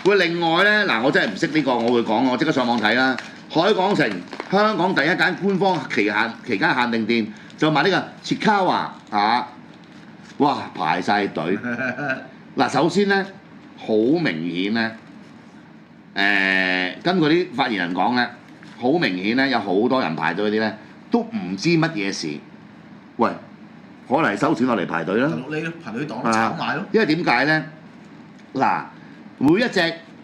喂，另外咧嗱，我真係唔識呢個，我會講，我即刻上網睇啦。海港城香港第一間官方期間限定店就賣呢個切卡華嚇，哇排晒隊。嗱，首先咧好明顯咧，根據啲發言人講咧，好明顯咧有好多人排隊嗰啲咧都唔知乜嘢事。喂，可能係收錢落嚟排隊啦。你咯，排隊黨炒賣咯。因為點解咧？嗱，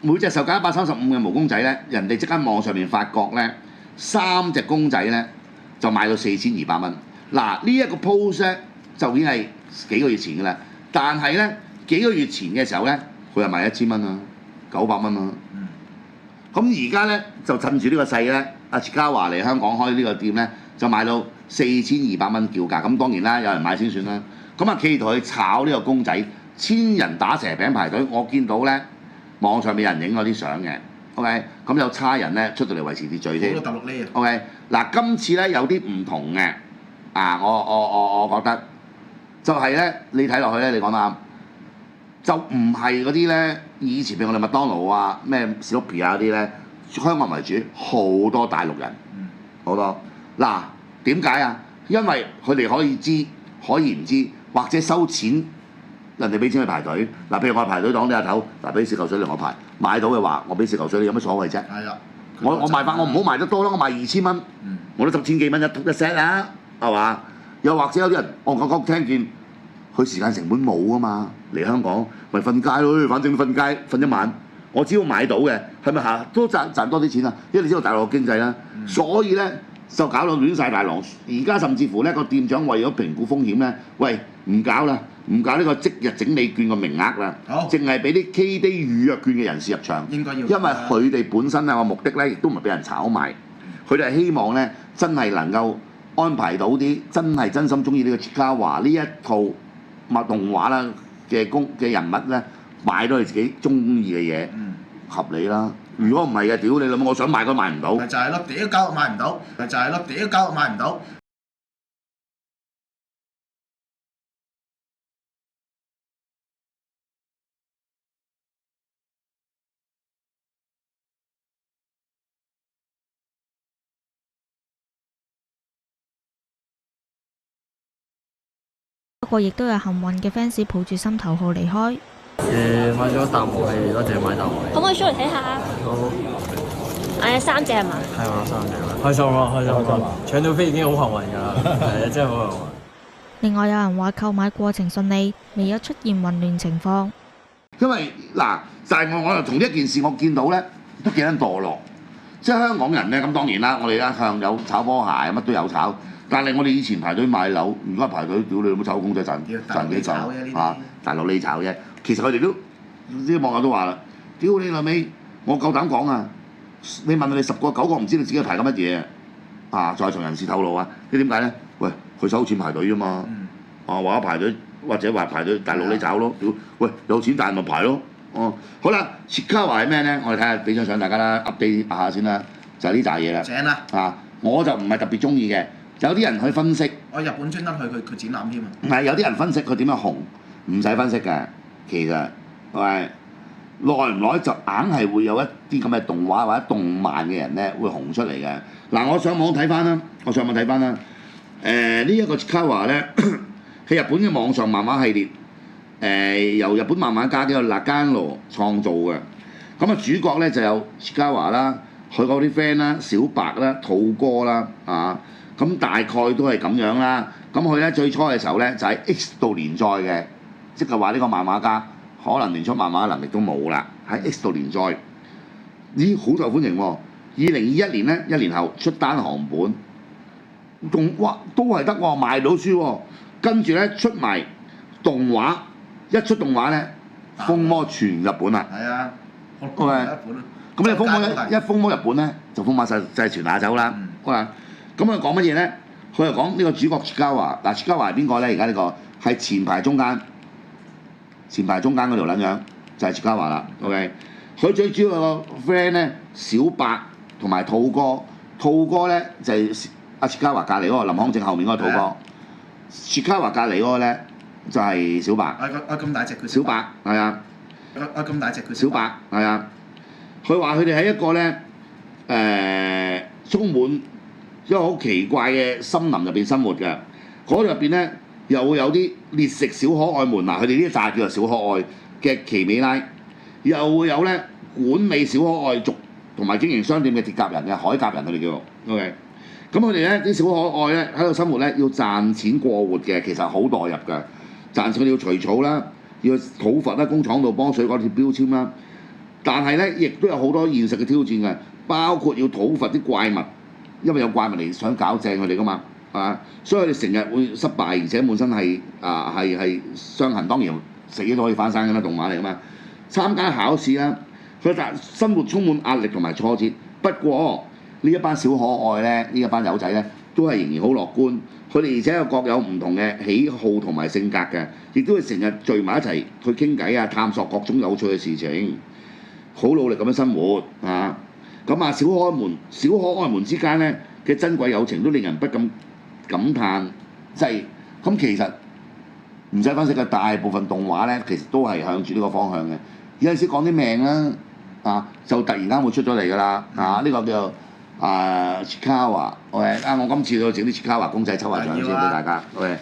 每隻售價135嘅毛公仔咧，人哋即刻網上面發覺咧，3隻公仔咧就賣到4200蚊。嗱，呢一個 post 咧就已經係幾個月前㗎啦。但係咧幾個月前嘅時候咧，佢又賣1000蚊啦，900蚊啦。咁而家咧就趁住呢個勢咧，阿切嘉華嚟香港開呢個店咧，就賣到4200蚊叫價。咁當然啦，有人買先算啦。咁啊，企圖去炒呢個公仔，千人打蛇餅排隊。我見到咧網上面有人影咗啲相嘅 ，OK， 咁有差人咧出到嚟維持秩序添。好多大陸呢啊 OK， 嗱，今次咧有啲唔同嘅，我覺得就係咧，你睇落去咧，你講得啱，就唔係嗰啲咧，以前譬如我哋麥當勞啊、咩史努比啊嗰啲咧，香港為主，好多大陸人，好多。嗱，點解啊？因為佢哋可以知，可以唔知，或者收錢。人哋俾錢去排隊，嗱，譬如我排隊黨啲阿頭，嗱，俾4嚿水嚟我排，買到嘅話，我俾4嚿水你，有乜所謂啫？係啊，我賣法，我唔好賣得多啦，我賣2000蚊，我都10千幾蚊一 set 啦，係嘛？又或者有啲人，我聽見佢時間成本冇啊嘛，嚟香港咪瞓街咯，反正瞓街瞓一晚，我只要買到嘅，係咪嚇都賺多啲錢啊？因為你知道大陸經濟啦，所以咧就搞到亂晒大龍。而家甚至乎咧個店長為咗評估風險咧，喂唔搞啦。唔搞呢個即日整理券個名額啦，淨係俾啲 KD 預約券嘅人士入場。應該要，因為佢哋本身個目的咧，亦都唔係俾人炒賣，佢哋係希望咧真係能夠安排到啲真心中意呢個切嘉華呢一套動畫啦嘅人物咧，買到佢自己中意嘅嘢，合理啦。如果唔係嘅，屌你老母，我想買都買唔到。咪就係咯，屌交買唔到，咪就係咯，屌交買唔到。不過亦都有幸運嘅 fans 抱住心頭號離開。買咗啖武器，多謝買啖武器。可唔可以 show 嚟睇下？好。3隻係嘛？係嘛，3隻。開心啊！開心啊！搶到飛已經好幸運㗎啦，係啊，真係好幸運。另外有人話購買過程順利，未有出現混亂情況。因為嗱，但係我又從呢一件事我見到咧，都幾撚墮落。即係香港人咧，咁當然啦，我哋一向有炒波鞋，乜都有炒。但係我哋以前排隊買樓，如果排隊屌你老母炒公仔賺幾賺啊？大陸你炒啫。其實佢哋都啲網友都話啦，屌你老味，我夠膽講啊！你問你10個9個唔知你自己排緊乜嘢啊？在場人士透露啊，你點解咧？喂，佢收錢排隊啊嘛，話排隊或者話排隊大陸你炒咯，屌喂有錢賺咪排咯，好啦，切嘉華係咩咧？我哋睇下俾張相大家啦 ，update 下先啦，就係呢扎嘢啦。正啦！我就唔係特別中意嘅。有啲人去分析，我日本專登去佢展覽添啊！唔係有啲人分析佢點樣紅，唔使分析嘅，其實係耐唔耐就硬係會有一啲咁嘅動畫或者動漫嘅人咧會紅出嚟嘅。嗱，我上網睇翻啦，呢一個切嘉華咧係日本嘅網上漫畫系列，由日本漫畫家叫做那間羅創造嘅。咁啊主角咧就有切嘉華啦，佢嗰啲 friend 啦，小白啦，兔哥啦，咁大概都係咁樣啦。咁佢咧最初嘅時候咧就喺 X 度連載嘅，即係話呢個漫畫家可能連出漫畫能力都冇啦，喺 X 度連載，咦好受歡迎喎。2021年咧1年後出單行本，都係得喎，賣到書喎。跟住咧出埋動畫，一出動畫咧風魔全日本啦。係啊，日本啊。咁你風魔日本咧就風魔晒全亞洲啦。咁佢講乜嘢咧？佢又講呢個主角切嘉華。嗱，切嘉華係邊個咧？而家呢個係前排中間嗰條撚樣就係切嘉華啦。OK， 佢最主要個 friend 咧，小白同埋兔哥。兔哥咧就係阿切嘉華隔離嗰個林康正後面嗰個兔哥。切嘉華隔離嗰個咧就係小白。咁大隻佢。小白係啊。咁大隻佢小白係啊，佢話佢哋喺一個咧充滿一個好奇怪嘅森林入邊生活嘅，嗰度入邊咧又會有啲獵食小可愛們嗱，佢哋呢一紮叫做小可愛嘅奇美拉，又會有咧管理小可愛族同埋經營商店嘅鐵甲人嘅海甲人，佢哋叫做 OK。咁佢哋咧啲小可愛咧喺度生活咧，要賺錢過活嘅，其實好代入㗎。賺錢佢哋要除草啦，要討伐啦，工廠度幫水果貼標籤啦。但係咧，亦都有好多現實嘅挑戰嘅，包括要討伐啲怪物，因為有怪物嚟想搞正佢哋㗎嘛，啊，所以佢哋成日會失敗，而且滿身係傷痕。當然死都可以翻生㗎啦，動畫嚟㗎嘛。參加考試啦，佢哋生活充滿壓力同埋挫折。不過呢一班小可愛咧，呢一班友仔咧，都係仍然好樂觀。佢哋而且又各有唔同嘅喜好同埋性格嘅，亦都會成日聚埋一齊去傾偈啊，探索各種有趣嘅事情，好努力咁樣生活啊！咁啊，小可愛們之間咧嘅珍貴友情都令人不禁感嘆，即係咁其實唔使分析嘅，大部分動畫咧其實都係向住呢個方向嘅。有陣時講啲命啦，就突然間會出咗嚟㗎啦，呢個叫做Chikawa，OK，我今次要整啲Chikawa公仔抽下獎先俾大家，OK。